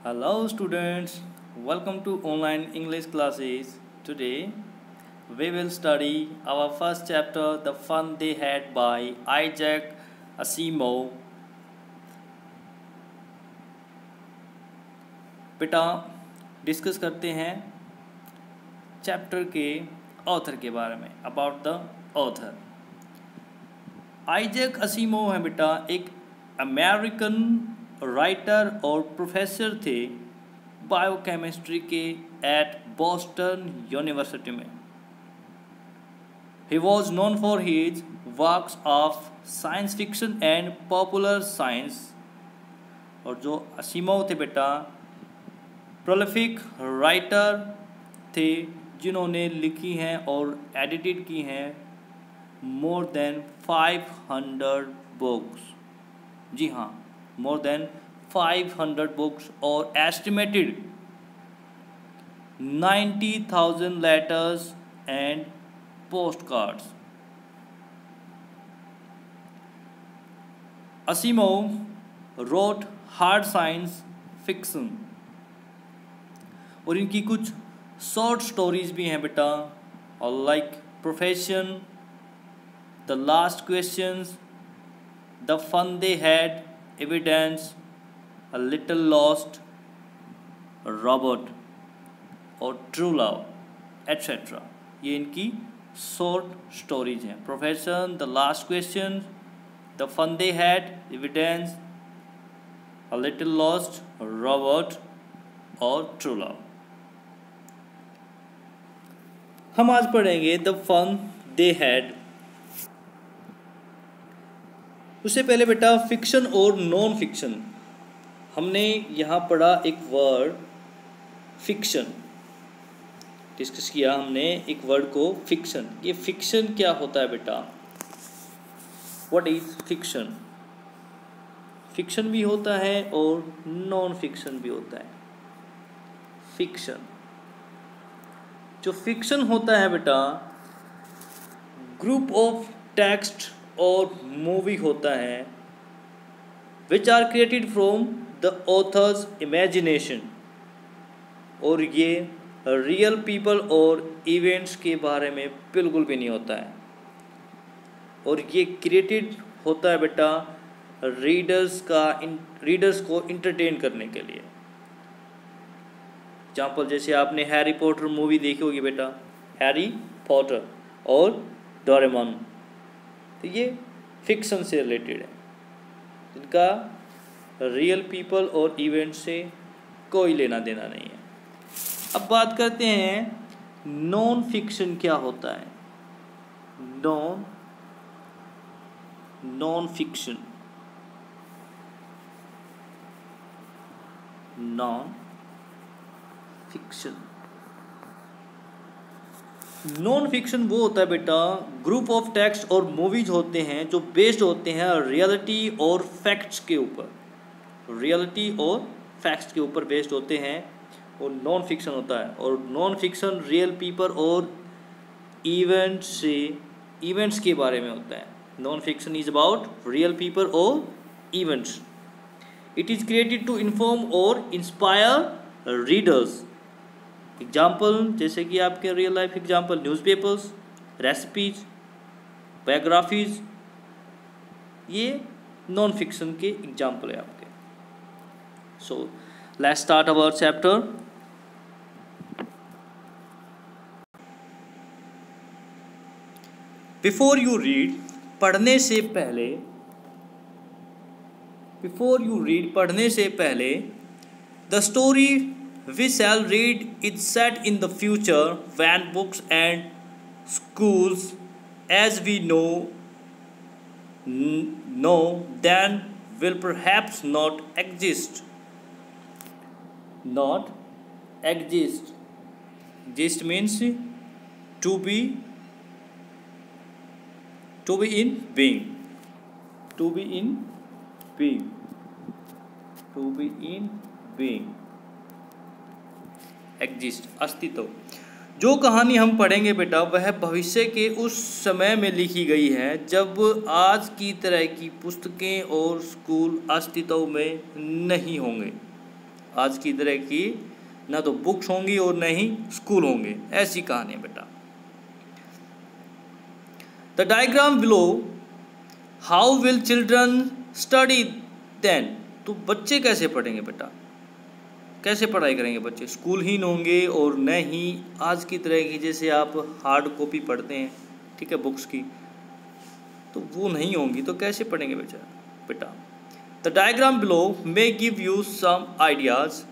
Hello students, welcome to online English classes. Today we will study our first chapter The Fun They Had by Isaac Asimov. बेटा discuss करते हैं chapter के author के बारे में about the author. Isaac असीमोव है बेटा एक अमेरिकन राइटर और प्रोफेसर थे बायोकेमिस्ट्री के एट बॉस्टन यूनिवर्सिटी में। He was known for his works of science fiction and popular science. और जो असीमोव थे बेटा प्रोलिफिक राइटर थे जिन्होंने लिखी हैं और एडिटेड की हैं मोर देन 500 बुक्स। जी हाँ, मोर देन 500 बुक्स और estimated 90,000 letters and postcards. Asimov wrote hard science fiction और इनकी कुछ शॉर्ट स्टोरीज भी हैं बेटा, और like profession, the last questions, the fun they had, evidence, a little lost, robot और ट्रू लव एट्सेट्रा। ये इनकी शॉर्ट स्टोरीज हैं। Profession, the last question, the fun they had, evidence, a little lost, robot और true love. हम आज पढ़ेंगे the fun they had. उससे पहले बेटा फिक्शन और नॉन फिक्शन हमने यहाँ पढ़ा एक वर्ड फिक्शन डिस्कस किया हमने एक वर्ड को फिक्शन। ये फिक्शन क्या होता है बेटा? What is fiction? फिक्शन भी होता है और नॉन फिक्शन भी होता है। फिक्शन जो फिक्शन होता है बेटा ग्रुप ऑफ टेक्स्ट और मूवी होता है which are created from the author's imagination, और ये रियल पीपल और इवेंट्स के बारे में बिल्कुल भी नहीं होता है, और ये क्रिएटेड होता है बेटा रीडर्स को इंटरटेन करने के लिए। एग्जाम्पल जैसे आपने हैरी पॉटर मूवी देखी होगी बेटा, हैरी पॉटर और डोरेमोन, तो ये फिक्शन से रिलेटेड है जिनका रियल पीपल और इवेंट से कोई लेना देना नहीं है। अब बात करते हैं नॉन फिक्शन क्या होता है। नॉन फिक्शन नॉन फिक्शन वो होता है बेटा ग्रुप ऑफ टेक्स्ट और मूवीज होते हैं जो बेस्ड होते हैं रियलिटी और फैक्ट्स के ऊपर। रियलिटी और फैक्ट्स के ऊपर बेस्ड होते हैं और नॉन फिक्शन होता है। और नॉन फिक्शन रियल पीपल और इवेंट्स के बारे में होता है। Non fiction is about real people और events. It is created to inform और इंस्पायर रीडर्स। एग्जाम्पल जैसे कि आपके real life example newspapers, recipes, biographies, ये नॉन फिक्शन के एग्जाम्पल है आपके। So let's start our chapter. Before you read पढ़ने से पहले the story we shall read is set in the future when books and schools as we know then will perhaps not exist. Exist means to be in being. Exist अस्तित्व। जो कहानी हम पढ़ेंगे बेटा वह भविष्य के उस समय में लिखी गई है जब आज की तरह की पुस्तकें और स्कूल अस्तित्व में नहीं होंगे। आज की तरह की ना तो बुक्स होंगी और न ही स्कूल होंगे, ऐसी कहानी है बेटा। The diagram below, how will children study then, तो बच्चे कैसे पढ़ेंगे बेटा, कैसे पढ़ाई करेंगे बच्चे, स्कूलहीन होंगे और न ही आज की तरह की जैसे आप हार्ड कॉपी पढ़ते हैं, ठीक है, बुक्स की, तो वो नहीं होंगी, तो कैसे पढ़ेंगे बेटा। The diagram below may give you some ideas,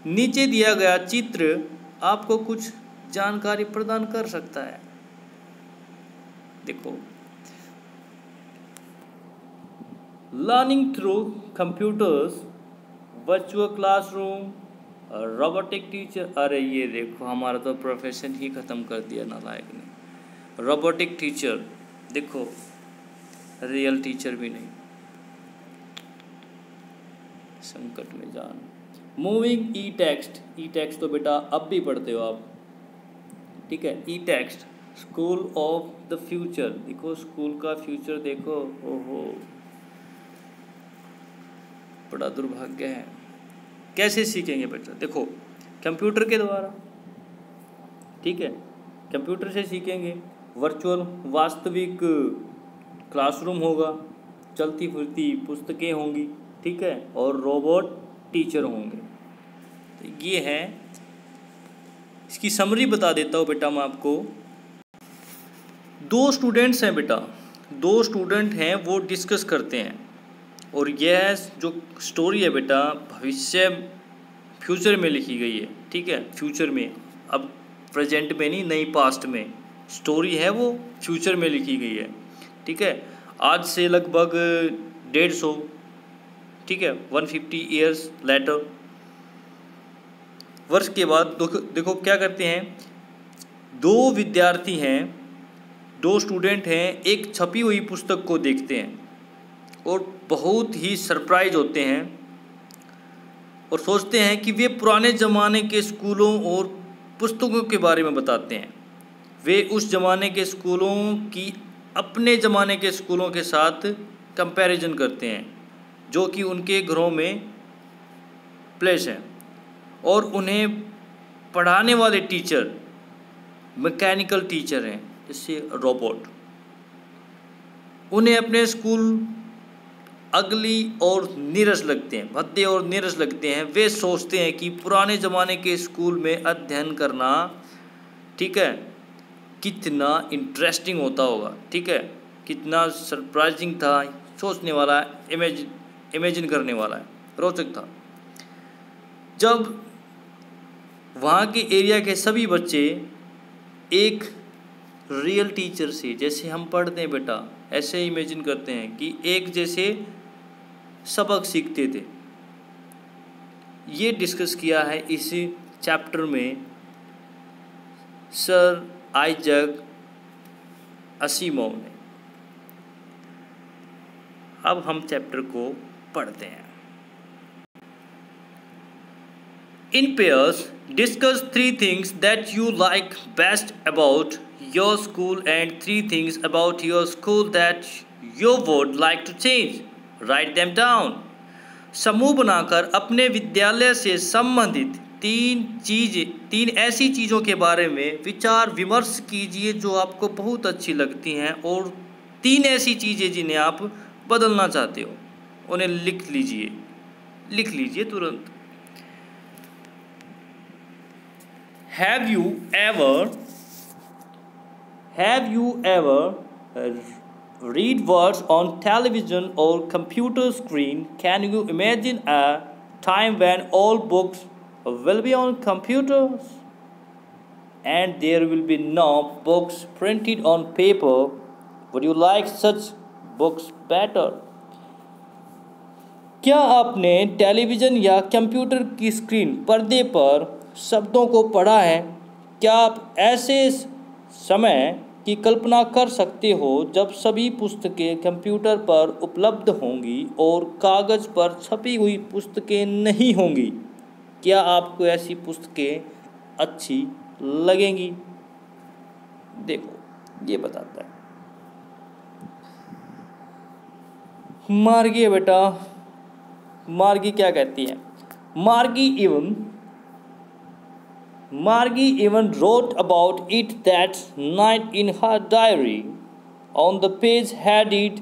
नीचे दिया गया चित्र आपको कुछ जानकारी प्रदान कर सकता है। देखो, learning through computers, virtual classroom, robotic teacher, अरे ये देखो हमारा तो प्रोफेशन ही ख़त्म कर दिया नालायक ने। रोबोटिक टीचर, देखो रियल टीचर भी नहीं, संकट में जान। Moving E text, E text तो बेटा अब भी पढ़ते हो आप, ठीक है। E text, school of the future, देखो स्कूल का फ्यूचर देखो, ओहो बड़ा दुर्भाग्य है। कैसे सीखेंगे बच्चा, देखो कंप्यूटर के द्वारा, ठीक है, कंप्यूटर से सीखेंगे। वर्चुअल वास्तविक क्लासरूम होगा, चलती फिरती पुस्तकें होंगी, ठीक है, और रोबोट टीचर होंगे। तो ये है, इसकी समरी बता देता हूँ बेटा मैं आपको। दो स्टूडेंट्स हैं बेटा, दो स्टूडेंट हैं, वो डिस्कस करते हैं, और यह जो स्टोरी है बेटा भविष्य फ्यूचर में लिखी गई है, ठीक है, फ्यूचर में, अब प्रेजेंट में नहीं, नई पास्ट में स्टोरी है, वो फ्यूचर में लिखी गई है, ठीक है। आज से लगभग 150, ठीक है, 150 ईयर्स लेटर, वर्ष के बाद देखो क्या करते हैं, दो विद्यार्थी हैं, दो स्टूडेंट हैं, एक छपी हुई पुस्तक को देखते हैं और बहुत ही सरप्राइज होते हैं और सोचते हैं कि वे पुराने ज़माने के स्कूलों और पुस्तकों के बारे में बताते हैं। वे उस ज़माने के स्कूलों की अपने ज़माने के स्कूलों के साथ कंपैरिजन करते हैं जो कि उनके घरों में प्लेस हैं, और उन्हें पढ़ाने वाले टीचर मैकेनिकल टीचर हैं, जैसे रोबोट। उन्हें अपने स्कूल अगली और नीरस लगते हैं, भद्दे और नीरस लगते हैं। वे सोचते हैं कि पुराने ज़माने के स्कूल में अध्ययन करना, ठीक है, कितना इंटरेस्टिंग होता होगा, ठीक है, कितना सरप्राइजिंग था, सोचने वाला, इमेजिन करने वाला है, रोचक था। जब वहाँ के एरिया के सभी बच्चे एक रियल टीचर से, जैसे हम पढ़ते हैं बेटा, ऐसे इमेजिन करते हैं कि एक जैसे सबक सीखते थे। ये डिस्कस किया है इस चैप्टर में सर आइजैक असिमोव ने। अब हम चैप्टर को पढ़ते हैं। In pairs, discuss 3 things that you like best about your school and 3 things about your school that you would like to change. Write them down. समूह बनाकर अपने विद्यालय से संबंधित 3 ऐसी चीज़ों के बारे में विचार विमर्श कीजिए जो आपको बहुत अच्छी लगती हैं, और 3 ऐसी चीज़ें जिन्हें आप बदलना चाहते हो, उन्हें लिख लीजिए तुरंत। Have you ever read words on television or computer screen? Can you imagine a time when all books will be on computers and there will be no books printed on paper? Would you like such books better? क्या आपने television या computer की screen पर्दे पर शब्दों को पढ़ा है? क्या आप ऐसे समय की कल्पना कर सकते हो जब सभी पुस्तकें कंप्यूटर पर उपलब्ध होंगी और कागज़ पर छपी हुई पुस्तकें नहीं होंगी? क्या आपको ऐसी पुस्तकें अच्छी लगेंगी? देखो ये बताता है। मार्गी बेटा, मार्गी क्या कहती है? Margie even wrote about it that night in her diary. On the page headed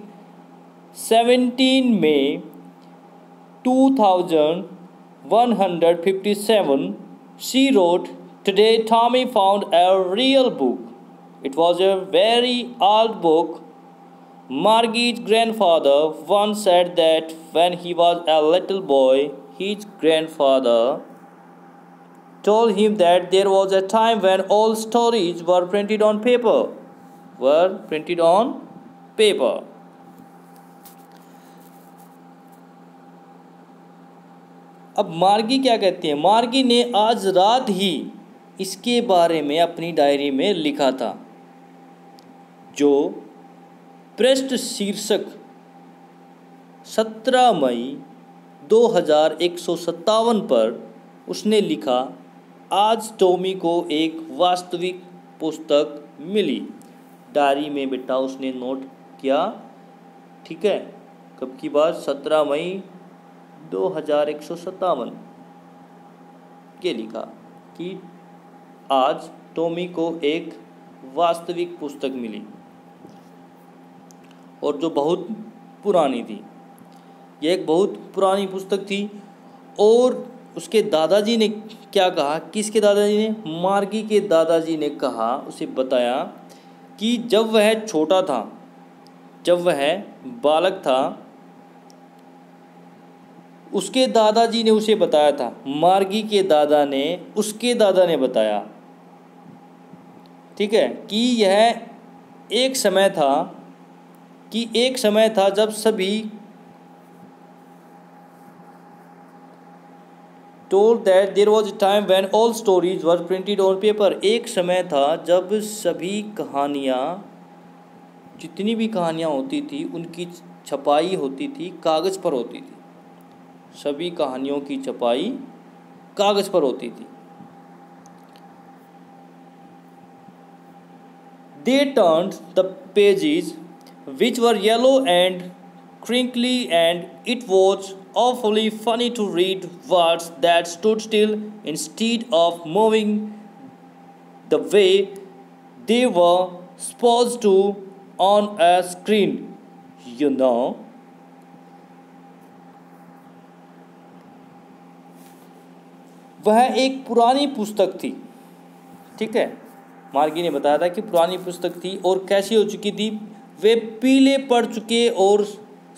17 May 2157, she wrote, "Today Tommy found a real book. It was a very old book. Margie's grandfather once said that when he was a little boy, his grandfather told him that there was a time when all stories were printed on paper. अब मार्गी क्या कहती है? मार्गी ने आज रात ही इसके बारे में अपनी डायरी में लिखा था, जो पृष्ठ शीर्षक 17 मई 2157 पर उसने लिखा, आज टॉमी को एक वास्तविक पुस्तक मिली। डायरी में बेटा उसने नोट किया, ठीक है, कब की बात? 17 मई 2157 के लिखा कि आज टॉमी को एक वास्तविक पुस्तक मिली, और जो बहुत पुरानी थी। यह एक बहुत पुरानी पुस्तक थी। और उसके दादाजी ने क्या कहा? किसके दादाजी ने? मार्गी के दादाजी ने कहा, उसे बताया कि जब वह छोटा था, जब वह बालक था, उसके दादाजी ने उसे बताया था। मार्गी के दादा ने, उसके दादा ने बताया, ठीक है, कि यह एक समय था जब सभी told that there was a time when all stories were printed on paper. एक समय था जब सभी कहानियाँ, जितनी भी कहानियाँ होती थी, उनकी छपाई होती थी, कागज़ पर होती थी। सभी कहानियों की छपाई कागज़ पर होती थी। They turned the pages, which were yellow and crinkly, and it was awfully funny to read words that stood still instead of moving the way they were supposed to on a screen, you know. वह एक पुरानी पुस्तक थी, ठीक है। मार्गी ने बताया था कि पुरानी पुस्तक थी और कैसी हो चुकी थी? वे पीले पड़ चुके और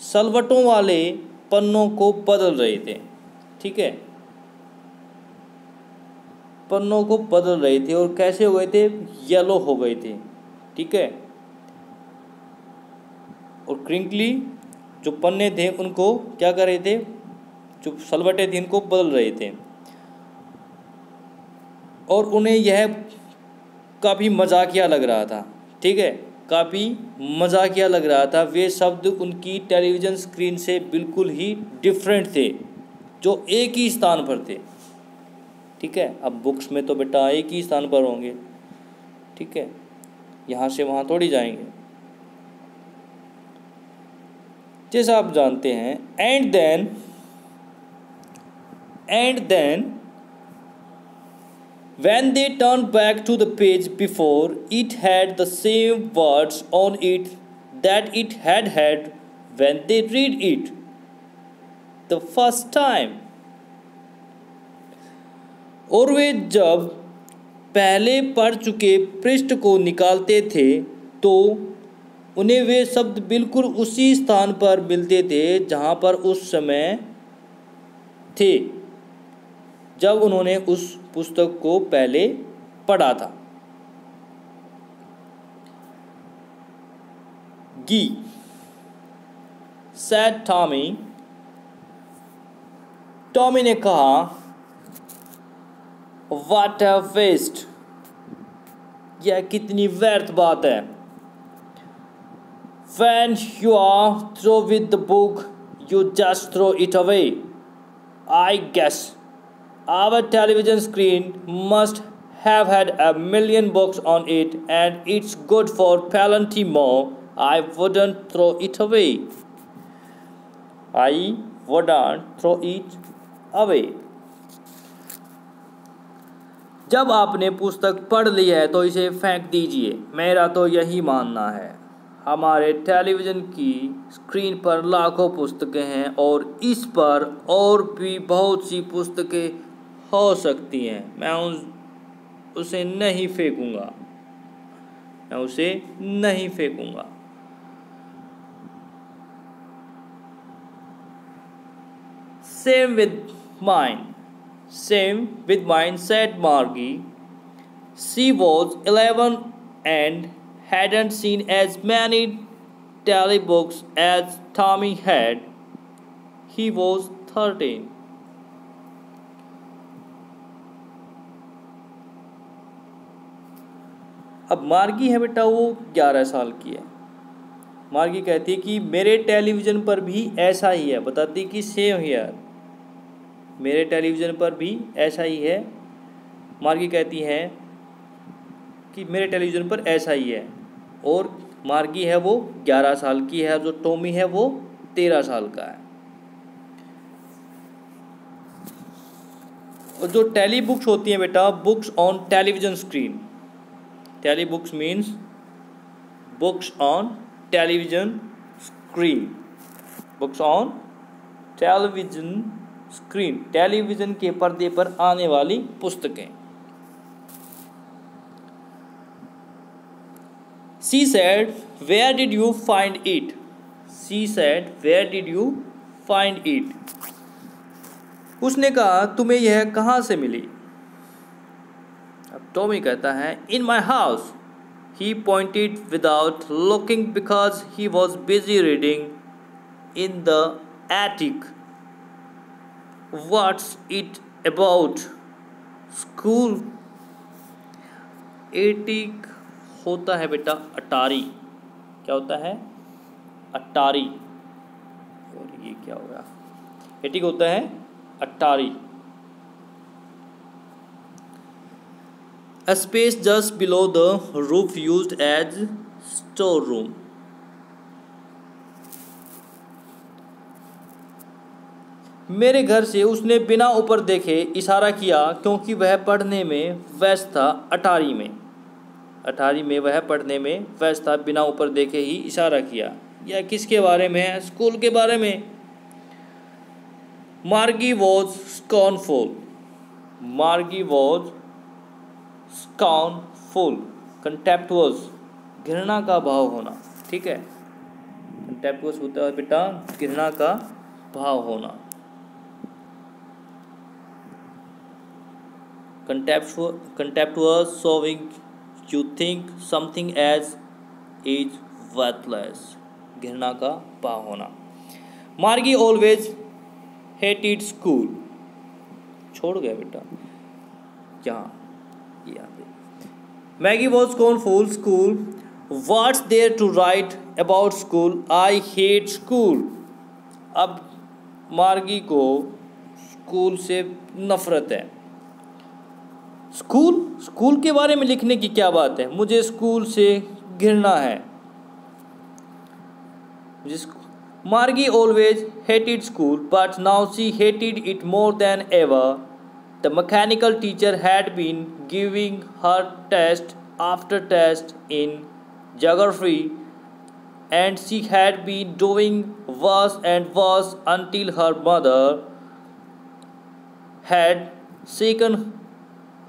सलवटों वाले पन्नों को बदल रहे थे, ठीक है, पन्नों को बदल रहे थे। और कैसे हो गए थे? येलो हो गए थे, ठीक है। और क्रिंकली जो पन्ने थे उनको क्या कर रहे थे? जो सलवटें थी उनको बदल रहे थे। और उन्हें यह काफ़ी मजाकिया लग रहा था, ठीक है, काफ़ी मजाकिया लग रहा था। वे शब्द उनकी टेलीविज़न स्क्रीन से बिल्कुल ही डिफरेंट थे, जो एक ही स्थान पर थे, ठीक है। अब बुक्स में तो बेटा एक ही स्थान पर होंगे, ठीक है, यहाँ से वहाँ थोड़ी जाएंगे, जैसा आप जानते हैं। And then when they turned back to the page before, it had the same words on it that it had when they read it the first time. और वे जब पहले पढ़ चुके पृष्ठ को निकालते थे तो उन्हें वे शब्द बिल्कुल उसी स्थान पर मिलते थे जहाँ पर उस समय थे जब उन्होंने उस पुस्तक को पहले पढ़ा था। गी said Tommy, टॉमी ने कहा, What a waste, यह कितनी व्यर्थ बात है। When you are through with the book, you just throw it away. I guess our television screen must have had a million books on it, and it's good for plenty more. I wouldn't throw it away. जब आपने पुस्तक पढ़ ली है तो इसे फेंक दीजिए, मेरा तो यही मानना है। हमारे टेलीविज़न की स्क्रीन पर लाखों पुस्तकें हैं और इस पर और भी बहुत सी पुस्तकें हो सकती हैं। मैं उसे नहीं फेंकूंगा, मैं उसे नहीं फेंकूंगा। Same with mine, same with mine, said Margie. She was 11 and hadn't seen as many telebooks as Tommy had. He was 13. अब मार्गी है बेटा वो 11 साल की है। मार्गी कहती है कि मेरे टेलीविज़न पर भी ऐसा ही है, बताती है कि सेम हियर, मेरे टेलीविज़न पर भी ऐसा ही है। मार्गी कहती है कि मेरे टेलीविज़न पर ऐसा ही है, और मार्गी है वो 11 साल की है, जो टॉमी है वो 13 साल का है। और जो टेली बुक्स होती हैं बेटा, books on television screen, tele books means books on television screen, books on television screen, television के पर्दे पर आने वाली पुस्तकें। She said, "Where did you find it?" She said, "Where did you find it?" उसने कहा तुम्हें यह कहाँ से मिली? अब टॉमी कहता है In my house. He pointed without looking because he was busy reading in the attic. What's it about? School. Attic होता है बेटा अटारी। क्या होता है? अटारी। और ये क्या हो गया? एटिक होता है अटारी। A space just below the roof used as storeroom. मेरे घर से उसने बिना ऊपर देखे इशारा किया क्योंकि वह पढ़ने में व्यस्त था। अटारी में वह पढ़ने में व्यस्त था, बिना ऊपर देखे ही इशारा किया। यह किसके बारे में है? स्कूल के बारे में। मार्गी वॉज स्कॉर्नफुल। मार्गी वॉज स्कॉर्नफुल, कंटेम्प्टुअस, घृणा का भाव होना। ठीक है, कंटेम्प्टुअस होता है बेटा घृणा का भाव होना। Contemptuous, showing you think something as is worthless, घृणा का भाव होना। मार्गी ऑलवेज हेटेड स्कूल, छोड़ गया बेटा यहाँ मैगी was scornful school. What's there to write about school, I hate school. अब मार्गी को स्कूल से नफरत है। स्कूल के बारे में लिखने की क्या बात है, मुझे स्कूल से घृणा है। Margie always hated school but now she hated it more than ever. The mechanical teacher had been giving her test after test in geography and she had been doing worse and worse until her mother had shaken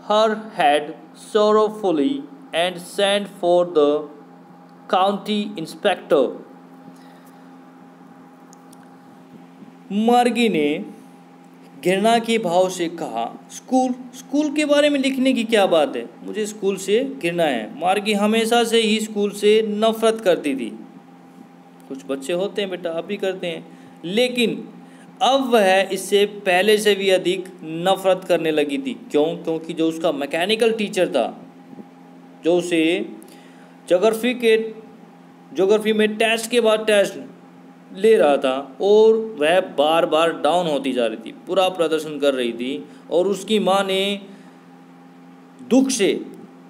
her head sorrowfully and sent for the county inspector. मार्गी ने घृणा के भाव से कहा school के बारे में लिखने की क्या बात है, मुझे स्कूल से घृणा है। मार्गी हमेशा से ही स्कूल से नफरत करती थी। कुछ बच्चे होते हैं बेटा, अब भी करते हैं, लेकिन अब वह इससे पहले से भी अधिक नफरत करने लगी थी। क्यों? क्योंकि जो उसका मैकेनिकल टीचर था, जो उसे ज्योग्राफी में टेस्ट के बाद टेस्ट ले रहा था, और वह बार बार डाउन होती जा रही थी, पूरा प्रदर्शन कर रही थी, और उसकी माँ ने दुख से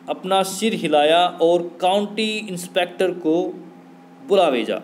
अपना सिर हिलाया और काउंटी इंस्पेक्टर को बुला भेजा।